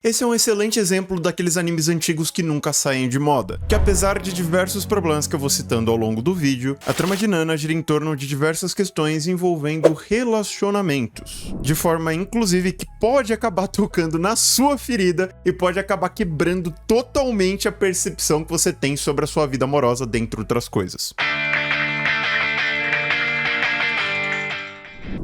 Esse é um excelente exemplo daqueles animes antigos que nunca saem de moda, que apesar de diversos problemas que eu vou citando ao longo do vídeo, a trama de Nana gira em torno de diversas questões envolvendo relacionamentos, de forma inclusive que pode acabar tocando na sua ferida e pode acabar quebrando totalmente a percepção que você tem sobre a sua vida amorosa, dentre outras coisas.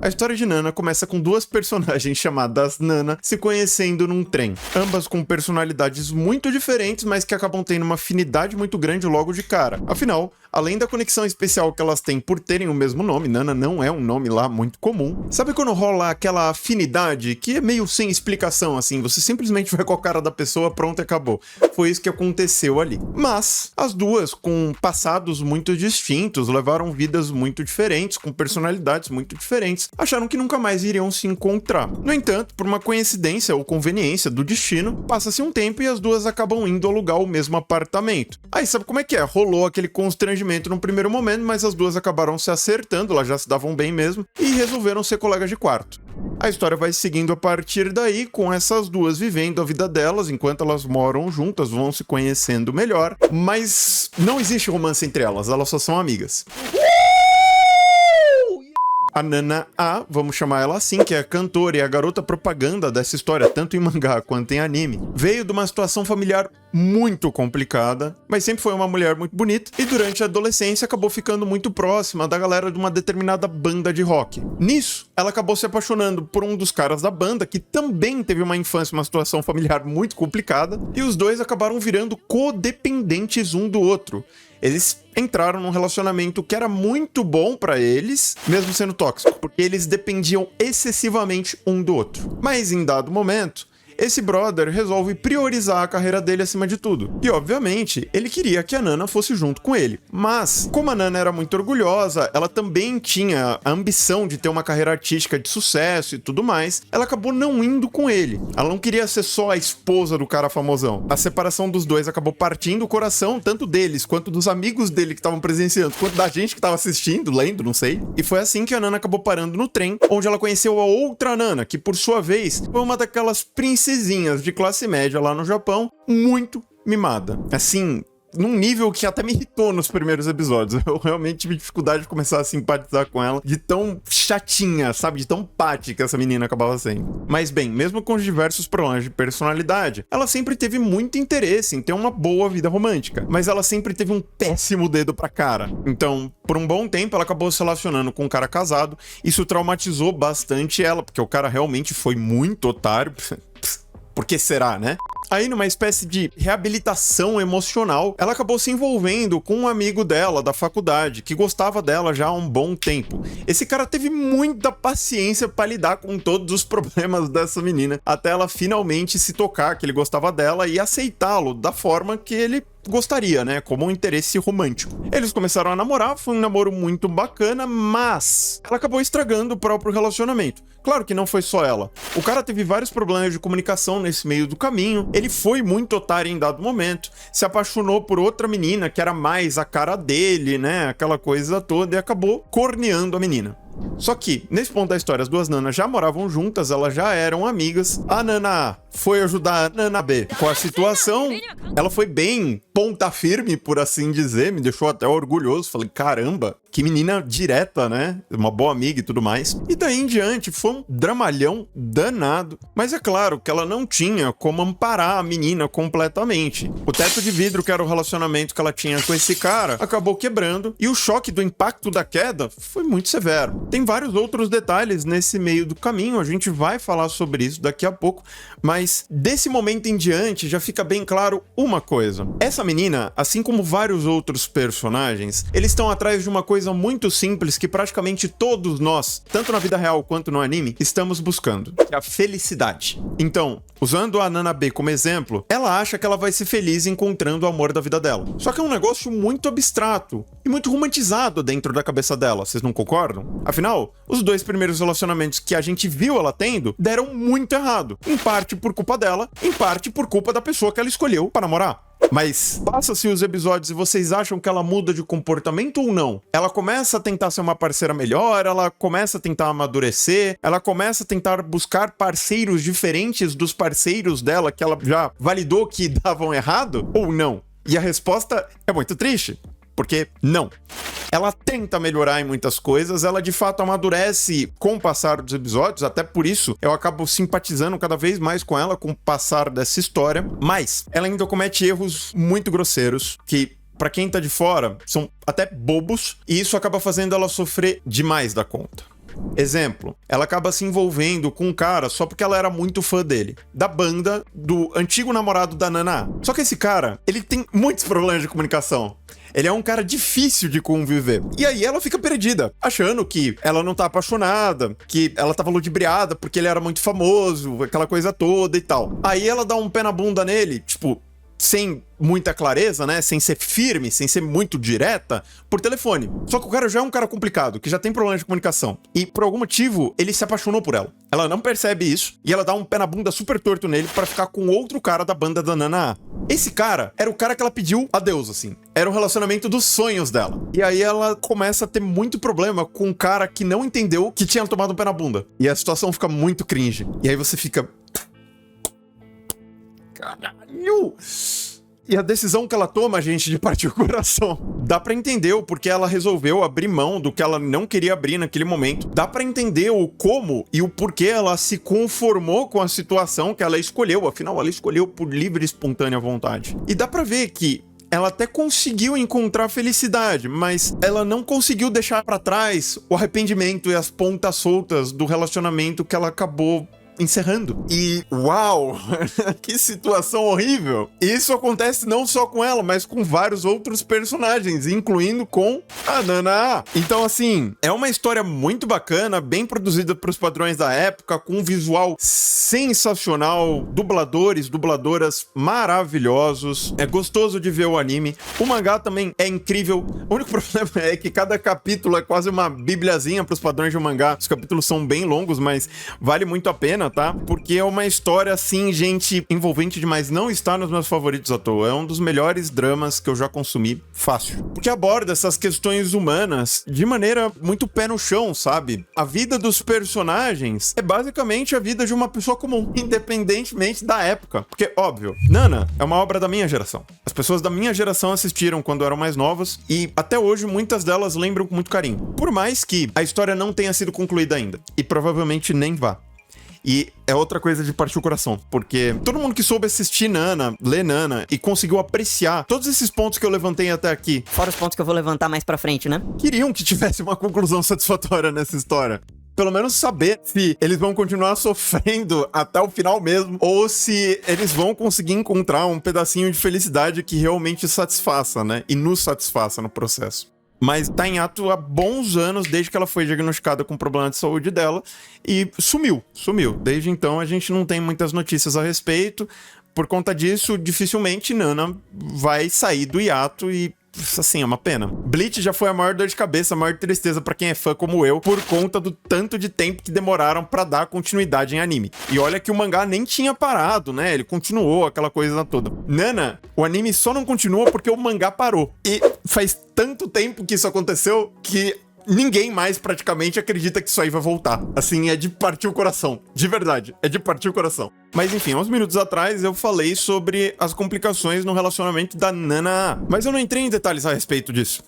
A história de Nana começa com duas personagens chamadas Nana se conhecendo num trem, ambas com personalidades muito diferentes, mas que acabam tendo uma afinidade muito grande logo de cara. Afinal, além da conexão especial que elas têm por terem o mesmo nome, Nana não é um nome lá muito comum. Sabe quando rola aquela afinidade que é meio sem explicação, assim, você simplesmente vai com a cara da pessoa, pronto, acabou. Foi isso que aconteceu ali. Mas, as duas, com passados muito distintos, levaram vidas muito diferentes, com personalidades muito diferentes, acharam que nunca mais iriam se encontrar. No entanto, por uma coincidência ou conveniência do destino, passa-se um tempo e as duas acabam indo alugar o mesmo apartamento. Aí sabe como é que é? Rolou aquele constrangimento no primeiro momento, mas as duas acabaram se acertando, elas já se davam bem mesmo, e resolveram ser colegas de quarto. A história vai seguindo a partir daí, com essas duas vivendo a vida delas, enquanto elas moram juntas, vão se conhecendo melhor, mas não existe romance entre elas só são amigas. A Nana A, vamos chamar ela assim, que é a cantora e a garota propaganda dessa história, tanto em mangá quanto em anime, veio de uma situação familiar muito complicada, mas sempre foi uma mulher muito bonita, e durante a adolescência acabou ficando muito próxima da galera de uma determinada banda de rock. Nisso, ela acabou se apaixonando por um dos caras da banda, que também teve uma infância, uma situação familiar muito complicada, e os dois acabaram virando codependentes um do outro. Eles entraram num relacionamento que era muito bom pra eles, mesmo sendo tóxico, porque eles dependiam excessivamente um do outro. Mas em dado momento, esse brother resolve priorizar a carreira dele acima de tudo. E, obviamente, ele queria que a Nana fosse junto com ele. Mas, como a Nana era muito orgulhosa, ela também tinha a ambição de ter uma carreira artística de sucesso e tudo mais, ela acabou não indo com ele. Ela não queria ser só a esposa do cara famosão. A separação dos dois acabou partindo o coração, tanto deles, quanto dos amigos dele que estavam presenciando, quanto da gente que estava assistindo, lendo, não sei. E foi assim que a Nana acabou parando no trem, onde ela conheceu a outra Nana, que, por sua vez, foi uma daquelas princesinhas de classe média lá no Japão, muito mimada. Assim, num nível que até me irritou nos primeiros episódios. Eu realmente tive dificuldade de começar a simpatizar com ela, de tão chatinha, sabe? De tão pate que essa menina acabava sendo. Mas bem, mesmo com os diversos problemas de personalidade, ela sempre teve muito interesse em ter uma boa vida romântica. Mas ela sempre teve um péssimo dedo pra cara. Então, por um bom tempo, ela acabou se relacionando com um cara casado. Isso traumatizou bastante ela, porque o cara realmente foi muito otário. Por que será, né? Aí, numa espécie de reabilitação emocional, ela acabou se envolvendo com um amigo dela da faculdade, que gostava dela já há um bom tempo. Esse cara teve muita paciência pra lidar com todos os problemas dessa menina, até ela finalmente se tocar que ele gostava dela e aceitá-lo da forma que ele gostaria, né? Como um interesse romântico. Eles começaram a namorar, foi um namoro muito bacana, mas ela acabou estragando o próprio relacionamento. Claro que não foi só ela. O cara teve vários problemas de comunicação nesse meio do caminho, ele foi muito otário em dado momento, se apaixonou por outra menina que era mais a cara dele, né? Aquela coisa toda, e acabou corneando a menina. Só que, nesse ponto da história, as duas Nanas já moravam juntas, elas já eram amigas. A Nana A foi ajudar a Nana B com a situação. Ela foi bem ponta firme, por assim dizer, me deixou até orgulhoso. Falei, caramba, que menina direta, né? Uma boa amiga e tudo mais. E daí em diante, foi um dramalhão danado. Mas é claro que ela não tinha como amparar a menina completamente. O teto de vidro, que era o relacionamento que ela tinha com esse cara, acabou quebrando. E o choque do impacto da queda foi muito severo. Tem vários outros detalhes nesse meio do caminho, a gente vai falar sobre isso daqui a pouco, mas desse momento em diante já fica bem claro uma coisa. Essa menina, assim como vários outros personagens, eles estão atrás de uma coisa muito simples que praticamente todos nós, tanto na vida real quanto no anime, estamos buscando, que é a felicidade. Então, usando a Nana B como exemplo, ela acha que ela vai ser feliz encontrando o amor da vida dela. Só que é um negócio muito abstrato e muito romantizado dentro da cabeça dela, vocês não concordam? Afinal, os dois primeiros relacionamentos que a gente viu ela tendo deram muito errado. Em parte por culpa dela, em parte por culpa da pessoa que ela escolheu para namorar. Mas passa-se os episódios e vocês acham que ela muda de comportamento ou não? Ela começa a tentar ser uma parceira melhor, ela começa a tentar amadurecer, ela começa a tentar buscar parceiros diferentes dos parceiros dela que ela já validou que davam errado ou não? E a resposta é muito triste, porque não. Ela tenta melhorar em muitas coisas, ela de fato amadurece com o passar dos episódios, até por isso eu acabo simpatizando cada vez mais com ela com o passar dessa história, mas ela ainda comete erros muito grosseiros que, pra quem tá de fora, são até bobos, e isso acaba fazendo ela sofrer demais da conta. Exemplo, ela acaba se envolvendo com um cara só porque ela era muito fã dele, da banda do antigo namorado da Nana. Só que esse cara, ele tem muitos problemas de comunicação. Ele é um cara difícil de conviver. E aí ela fica perdida, achando que ela não tá apaixonada, que ela tava ludibriada porque ele era muito famoso, aquela coisa toda e tal. Aí ela dá um pé na bunda nele, tipo, sem muita clareza, né? Sem ser firme, sem ser muito direta, por telefone. Só que o cara já é um cara complicado, que já tem problemas de comunicação. E por algum motivo, ele se apaixonou por ela. Ela não percebe isso, e ela dá um pé na bunda super torto nele pra ficar com outro cara da banda da Nana. Esse cara era o cara que ela pediu adeus, assim. Era o relacionamento dos sonhos dela. E aí ela começa a ter muito problema com um cara que não entendeu que tinha tomado um pé na bunda. E a situação fica muito cringe. E aí você fica... Caralho! E a decisão que ela toma, gente, de partir o coração. Dá pra entender o porquê ela resolveu abrir mão do que ela não queria abrir naquele momento. Dá pra entender o como e o porquê ela se conformou com a situação que ela escolheu. Afinal, ela escolheu por livre e espontânea vontade. E dá pra ver que ela até conseguiu encontrar felicidade, mas ela não conseguiu deixar pra trás o arrependimento e as pontas soltas do relacionamento que ela acabou encerrando. E uau, que situação horrível. Isso acontece não só com ela, mas com vários outros personagens, incluindo com a Nana. Então assim, é uma história muito bacana, bem produzida para os padrões da época, com um visual sensacional, dubladores, dubladoras maravilhosos. É gostoso de ver o anime. O mangá também é incrível. O único problema é que cada capítulo é quase uma bibliazinha para os padrões de um mangá. Os capítulos são bem longos, mas vale muito a pena, tá? Porque é uma história, assim, gente, envolvente demais. Não está nos meus favoritos à toa. É um dos melhores dramas que eu já consumi, fácil. Porque aborda essas questões humanas de maneira muito pé no chão, sabe? A vida dos personagens é basicamente a vida de uma pessoa comum, independentemente da época. Porque, óbvio, Nana é uma obra da minha geração. As pessoas da minha geração assistiram quando eram mais novas e até hoje muitas delas lembram com muito carinho. Por mais que a história não tenha sido concluída ainda. E provavelmente nem vá. E é outra coisa de partir o coração, porque todo mundo que soube assistir Nana, ler Nana e conseguiu apreciar todos esses pontos que eu levantei até aqui, fora os pontos que eu vou levantar mais pra frente, né? queriam que tivesse uma conclusão satisfatória nessa história. Pelo menos saber se eles vão continuar sofrendo até o final mesmo, ou se eles vão conseguir encontrar um pedacinho de felicidade que realmente satisfaça, né? E nos satisfaça no processo. Mas tá em ato há bons anos, desde que ela foi diagnosticada com problema de saúde dela, e sumiu. Desde então a gente não tem muitas notícias a respeito. Por conta disso, dificilmente Nana vai sair do hiato e, assim, é uma pena. Bleach já foi a maior dor de cabeça, a maior tristeza pra quem é fã como eu, por conta do tanto de tempo que demoraram pra dar continuidade em anime. E olha que o mangá nem tinha parado, né? Ele continuou, aquela coisa toda. Nana, o anime só não continua porque o mangá parou. E faz tanto tempo que isso aconteceu que ninguém mais praticamente acredita que isso aí vai voltar. Assim, é de partir o coração. De verdade, é de partir o coração. Mas enfim, uns minutos atrás eu falei sobre as complicações no relacionamento da Nana. Mas eu não entrei em detalhes a respeito disso.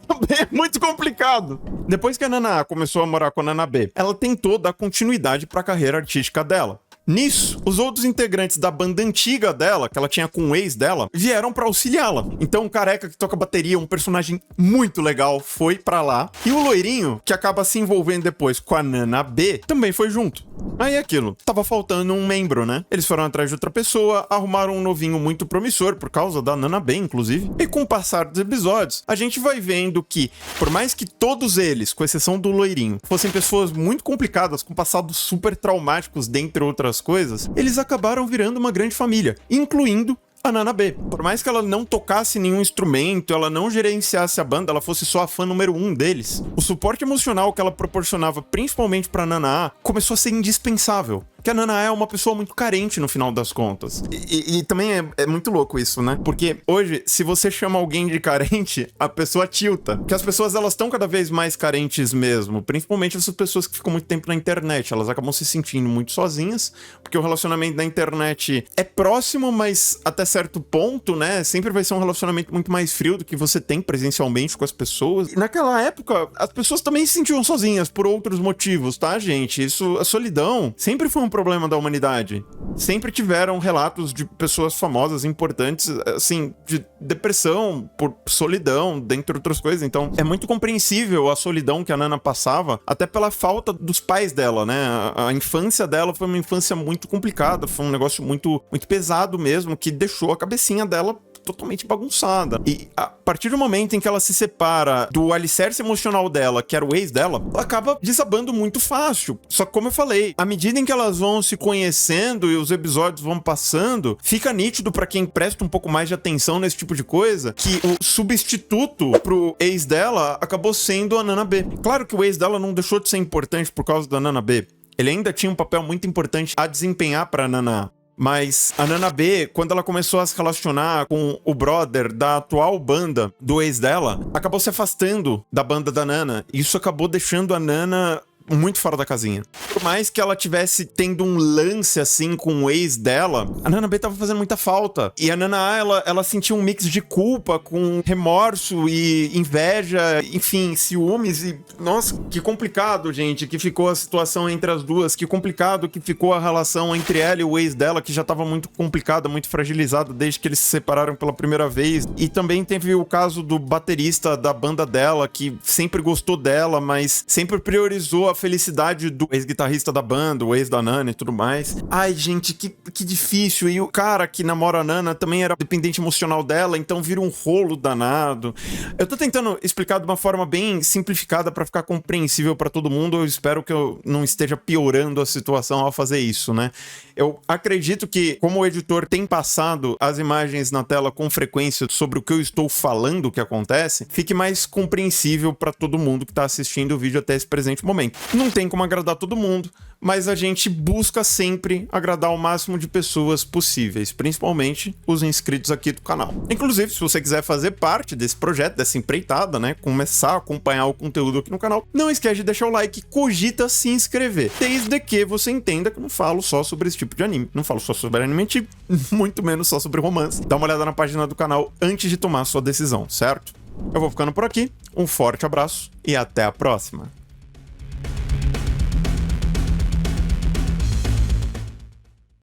Também é muito complicado. Depois que a Nana começou a morar com a Nana B, ela tentou dar continuidade para a carreira artística dela. Nisso, os outros integrantes da banda antiga dela, que ela tinha com o ex dela, vieram pra auxiliá-la. Então o careca que toca bateria, um personagem muito legal, foi pra lá. E o loirinho, que acaba se envolvendo depois com a Nana B, também foi junto. Aí é aquilo, tava faltando um membro, né? Eles foram atrás de outra pessoa, arrumaram um novinho muito promissor, por causa da Nana B, inclusive. E com o passar dos episódios, a gente vai vendo que, por mais que todos eles, com exceção do loirinho, fossem pessoas muito complicadas, com passados super traumáticos, dentre outras coisas, eles acabaram virando uma grande família, incluindo a Nana B. Por mais que ela não tocasse nenhum instrumento, ela não gerenciasse a banda, ela fosse só a fã número 1 deles, o suporte emocional que ela proporcionava, principalmente pra Nana A, começou a ser indispensável. que a Nana é uma pessoa muito carente no final das contas. E também é muito louco isso, né? Porque hoje, se você chama alguém de carente, a pessoa tilta. Porque as pessoas, elas estão cada vez mais carentes mesmo. Principalmente essas pessoas que ficam muito tempo na internet. Elas acabam se sentindo muito sozinhas, porque o relacionamento na internet é próximo, mas até certo ponto, né? Sempre vai ser um relacionamento muito mais frio do que você tem presencialmente com as pessoas. E naquela época, as pessoas também se sentiam sozinhas por outros motivos, tá, gente? A solidão sempre foi um problema da humanidade. Sempre tiveram relatos de pessoas famosas, importantes, assim, de depressão por solidão, dentre outras coisas. Então, é muito compreensível a solidão que a Nana passava, até pela falta dos pais dela, né? A infância dela foi uma infância muito complicada, foi um negócio muito, muito pesado mesmo, que deixou a cabecinha dela totalmente bagunçada. E a partir do momento em que ela se separa do alicerce emocional dela, que era o ex dela, ela acaba desabando muito fácil. Só que, como eu falei, à medida em que elas vão se conhecendo e os episódios vão passando, fica nítido pra quem presta um pouco mais de atenção nesse tipo de coisa, que o substituto pro ex dela acabou sendo a Nana B. Claro que o ex dela não deixou de ser importante por causa da Nana B. Ele ainda tinha um papel muito importante a desempenhar pra Nana A. Mas a Nana B, quando ela começou a se relacionar com o brother da atual banda do ex dela, acabou se afastando da banda da Nana. E isso acabou deixando a Nana muito fora da casinha. Por mais que ela tivesse tendo um lance assim com o ex dela, a Nana B tava fazendo muita falta. E a Nana A, ela sentia um mix de culpa com remorso e inveja, enfim, ciúmes e... Nossa, que complicado, gente, que ficou a situação entre as duas, que complicado que ficou a relação entre ela e o ex dela, que já tava muito complicada, muito fragilizada desde que eles se separaram pela primeira vez. E também teve o caso do baterista da banda dela, que sempre gostou dela, mas sempre priorizou a felicidade do ex-guitarrista da banda, o ex da Nana e tudo mais. Ai, gente, que difícil. E o cara que namora a Nana também era dependente emocional dela, então vira um rolo danado. Eu tô tentando explicar de uma forma bem simplificada pra ficar compreensível pra todo mundo. Eu espero que eu não esteja piorando a situação ao fazer isso, né? Eu acredito que, como o editor tem passado as imagens na tela com frequência sobre o que eu estou falando que acontece, fique mais compreensível pra todo mundo que tá assistindo o vídeo até esse presente momento. Não tem como agradar todo mundo, mas a gente busca sempre agradar o máximo de pessoas possíveis, principalmente os inscritos aqui do canal. Inclusive, se você quiser fazer parte desse projeto, dessa empreitada, né, começar a acompanhar o conteúdo aqui no canal, não esquece de deixar o like, cogita se inscrever, desde que você entenda que eu não falo só sobre esse tipo de anime, não falo só sobre anime antigo, muito menos só sobre romance. Dá uma olhada na página do canal antes de tomar a sua decisão, certo? Eu vou ficando por aqui, um forte abraço e até a próxima!